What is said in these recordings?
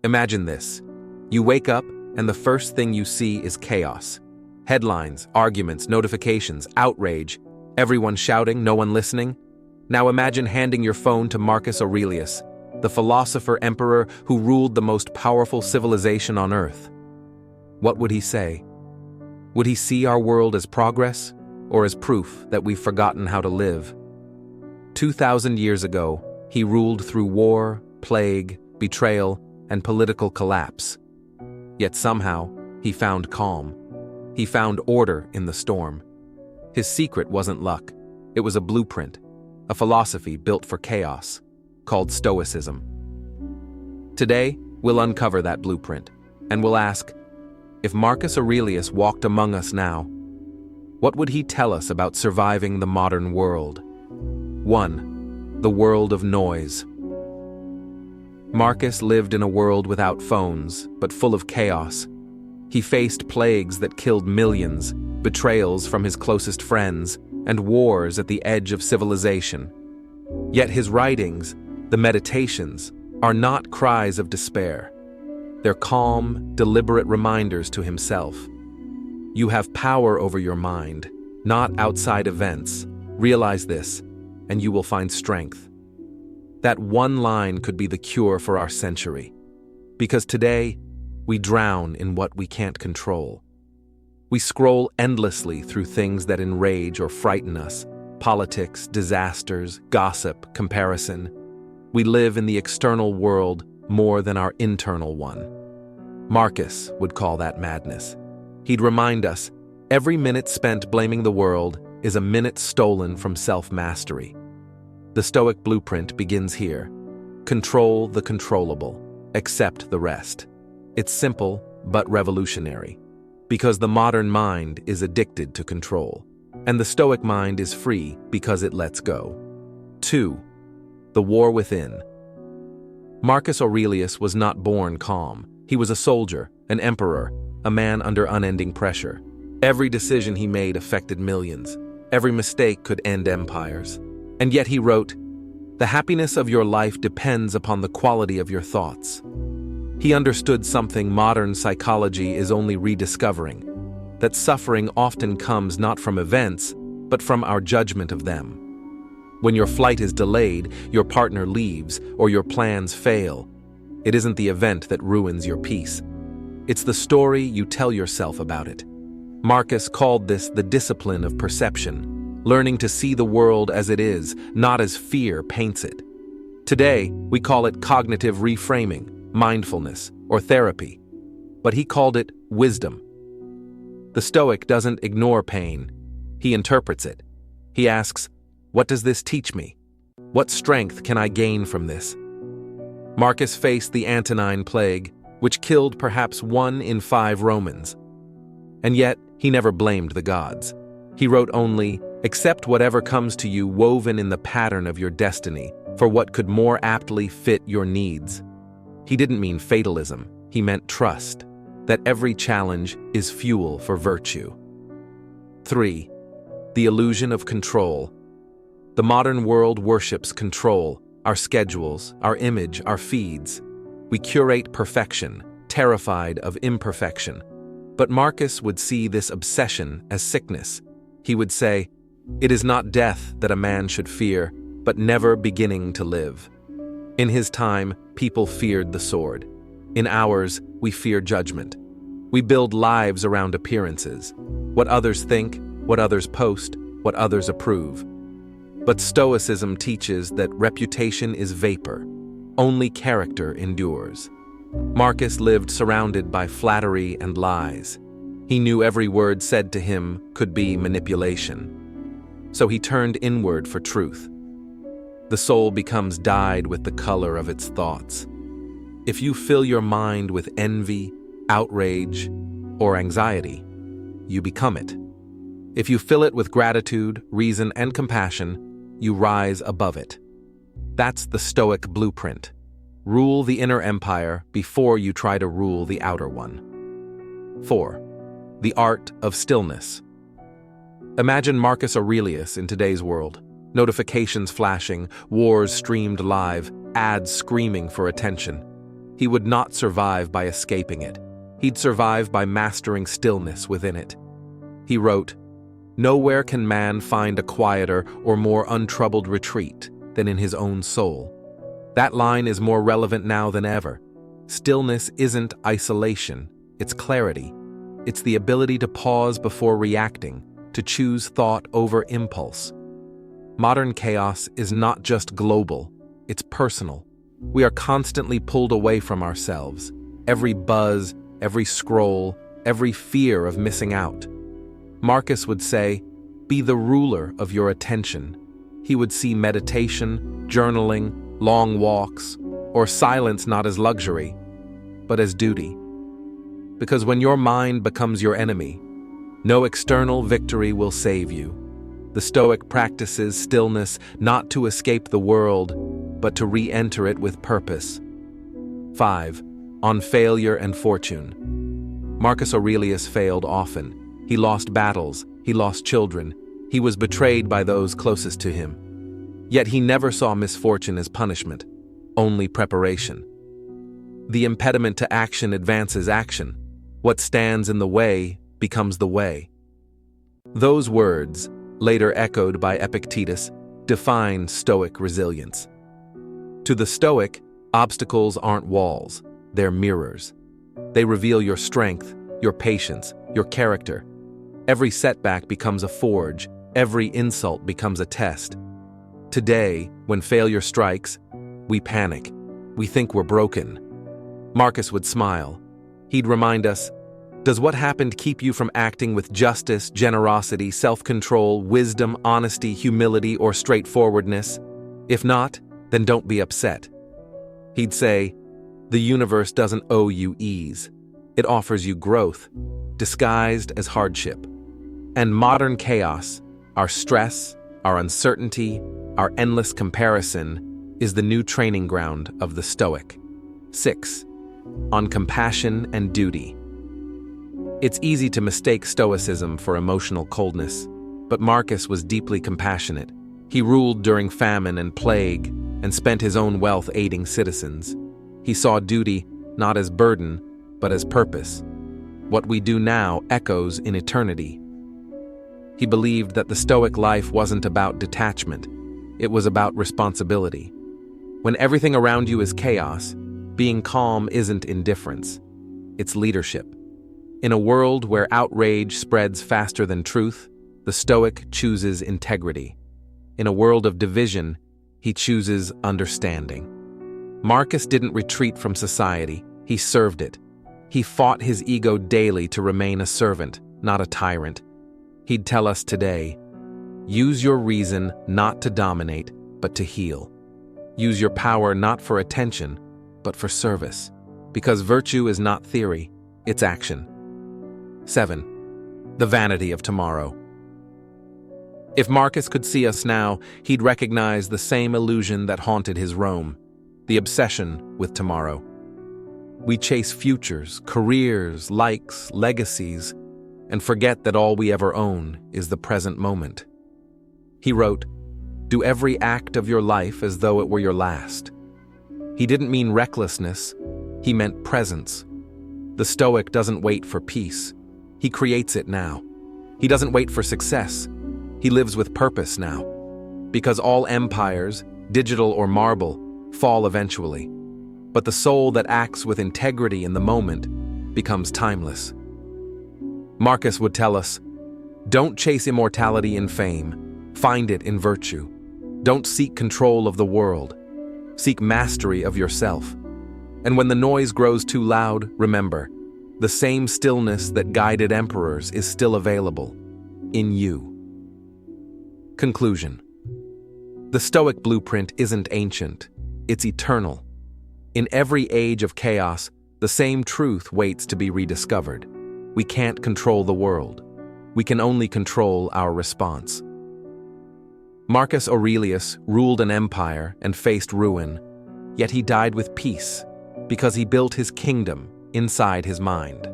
Imagine this. You wake up, and the first thing you see is chaos. Headlines, arguments, notifications, outrage. Everyone shouting, no one listening. Now imagine handing your phone to Marcus Aurelius, the philosopher emperor who ruled the most powerful civilization on Earth. What would he say? Would he see our world as progress, or as proof that we've forgotten how to live? 2,000 years ago, he ruled through war, plague, betrayal, and political collapse. Yet somehow, he found calm. He found order in the storm. His secret wasn't luck. It was a blueprint, a philosophy built for chaos, called Stoicism. Today, we'll uncover that blueprint, and we'll ask, if Marcus Aurelius walked among us now, what would he tell us about surviving the modern world? 1. The world of noise. Marcus lived in a world without phones, but full of chaos. He faced plagues that killed millions, betrayals from his closest friends, and wars at the edge of civilization. Yet his writings, the meditations, are not cries of despair. They're calm, deliberate reminders to himself. You have power over your mind, not outside events. Realize this, and you will find strength. That one line could be the cure for our century. Because today, we drown in what we can't control. We scroll endlessly through things that enrage or frighten us: politics, disasters, gossip, comparison. We live in the external world more than our internal one. Marcus would call that madness. He'd remind us, every minute spent blaming the world is a minute stolen from self-mastery. The Stoic blueprint begins here. Control the controllable, accept the rest. It's simple, but revolutionary. Because the modern mind is addicted to control, and the Stoic mind is free because it lets go. 2. The war within. Marcus Aurelius was not born calm. He was a soldier, an emperor, a man under unending pressure. Every decision he made affected millions. Every mistake could end empires. And yet he wrote, "The happiness of your life depends upon the quality of your thoughts." He understood something modern psychology is only rediscovering, that suffering often comes not from events, but from our judgment of them. When your flight is delayed, your partner leaves, or your plans fail, it isn't the event that ruins your peace. It's the story you tell yourself about it. Marcus called this the discipline of perception, learning to see the world as it is, not as fear paints it. Today, we call it cognitive reframing, mindfulness, or therapy. But he called it wisdom. The Stoic doesn't ignore pain. He interprets it. He asks, what does this teach me? What strength can I gain from this? Marcus faced the Antonine Plague, which killed perhaps 1 in 5 Romans. And yet, he never blamed the gods. He wrote only, "Accept whatever comes to you woven in the pattern of your destiny, for what could more aptly fit your needs." He didn't mean fatalism, he meant trust, that every challenge is fuel for virtue. 3. The illusion of control. The modern world worships control, our schedules, our image, our feeds. We curate perfection, terrified of imperfection. But Marcus would see this obsession as sickness. He would say, "It is not death that a man should fear, but never beginning to live." In his time, people feared the sword. In ours, we fear judgment. We build lives around appearances. What others think, what others post, what others approve. But Stoicism teaches that reputation is vapor. Only character endures. Marcus lived surrounded by flattery and lies. He knew every word said to him could be manipulation. So he turned inward for truth. The soul becomes dyed with the color of its thoughts. If you fill your mind with envy, outrage, or anxiety, you become it. If you fill it with gratitude, reason, and compassion, you rise above it. That's the Stoic blueprint. Rule the inner empire before you try to rule the outer one. 4. The art of stillness. Imagine Marcus Aurelius in today's world. Notifications flashing, wars streamed live, ads screaming for attention. He would not survive by escaping it. He'd survive by mastering stillness within it. He wrote, "Nowhere can man find a quieter or more untroubled retreat than in his own soul." That line is more relevant now than ever. Stillness isn't isolation, it's clarity. It's the ability to pause before reacting, to choose thought over impulse. Modern chaos is not just global, it's personal. We are constantly pulled away from ourselves. Every buzz, every scroll, every fear of missing out. Marcus would say, "Be the ruler of your attention." He would see meditation, journaling, long walks, or silence not as luxury, but as duty. Because when your mind becomes your enemy, no external victory will save you. The Stoic practices stillness not to escape the world, but to re-enter it with purpose. 5. On failure and fortune. Marcus Aurelius failed often. He lost battles, he lost children, he was betrayed by those closest to him. Yet he never saw misfortune as punishment, only preparation. The impediment to action advances action. What stands in the way becomes the way. Those words, later echoed by Epictetus, define Stoic resilience. To the Stoic, obstacles aren't walls, they're mirrors. They reveal your strength, your patience, your character. Every setback becomes a forge, every insult becomes a test. Today, when failure strikes, we panic. We think we're broken. Marcus would smile. He'd remind us, "Does what happened keep you from acting with justice, generosity, self-control, wisdom, honesty, humility, or straightforwardness? If not, then don't be upset." He'd say, "The universe doesn't owe you ease. It offers you growth, disguised as hardship." And modern chaos, our stress, our uncertainty, our endless comparison, is the new training ground of the Stoic. 6. On compassion and duty. It's easy to mistake Stoicism for emotional coldness, but Marcus was deeply compassionate. He ruled during famine and plague, and spent his own wealth aiding citizens. He saw duty not as burden, but as purpose. What we do now echoes in eternity. He believed that the Stoic life wasn't about detachment, it was about responsibility. When everything around you is chaos, being calm isn't indifference, it's leadership. In a world where outrage spreads faster than truth, the Stoic chooses integrity. In a world of division, he chooses understanding. Marcus didn't retreat from society, he served it. He fought his ego daily to remain a servant, not a tyrant. He'd tell us today, use your reason not to dominate, but to heal. Use your power not for attention, but for service. Because virtue is not theory, it's action. 7. The vanity of tomorrow. If Marcus could see us now, he'd recognize the same illusion that haunted his Rome, the obsession with tomorrow. We chase futures, careers, likes, legacies, and forget that all we ever own is the present moment. He wrote, "Do every act of your life as though it were your last." He didn't mean recklessness, he meant presence. The Stoic doesn't wait for peace, he creates it now. He doesn't wait for success, he lives with purpose now. Because all empires, digital or marble, fall eventually. But the soul that acts with integrity in the moment becomes timeless. Marcus would tell us, don't chase immortality in fame, find it in virtue. Don't seek control of the world, seek mastery of yourself. And when the noise grows too loud, remember, the same stillness that guided emperors is still available, in you. Conclusion. The Stoic blueprint isn't ancient, it's eternal. In every age of chaos, the same truth waits to be rediscovered. We can't control the world. We can only control our response. Marcus Aurelius ruled an empire and faced ruin, yet he died with peace because he built his kingdom inside his mind.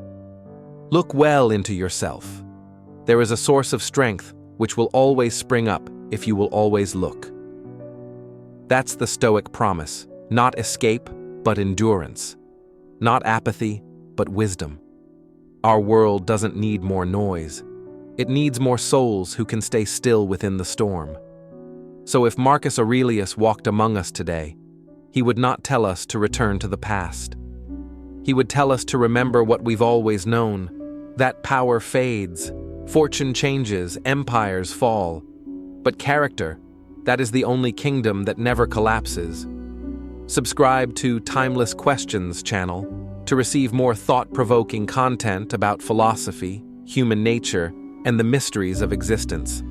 Look well into yourself. There is a source of strength which will always spring up if you will always look. That's the Stoic promise, not escape, but endurance. Not apathy, but wisdom. Our world doesn't need more noise. It needs more souls who can stay still within the storm. So if Marcus Aurelius walked among us today, he would not tell us to return to the past. He would tell us to remember what we've always known, that power fades, fortune changes, empires fall. But character, that is the only kingdom that never collapses. Subscribe to Timeless Questions channel to receive more thought-provoking content about philosophy, human nature, and the mysteries of existence.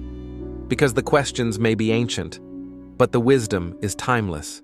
Because the questions may be ancient, but the wisdom is timeless.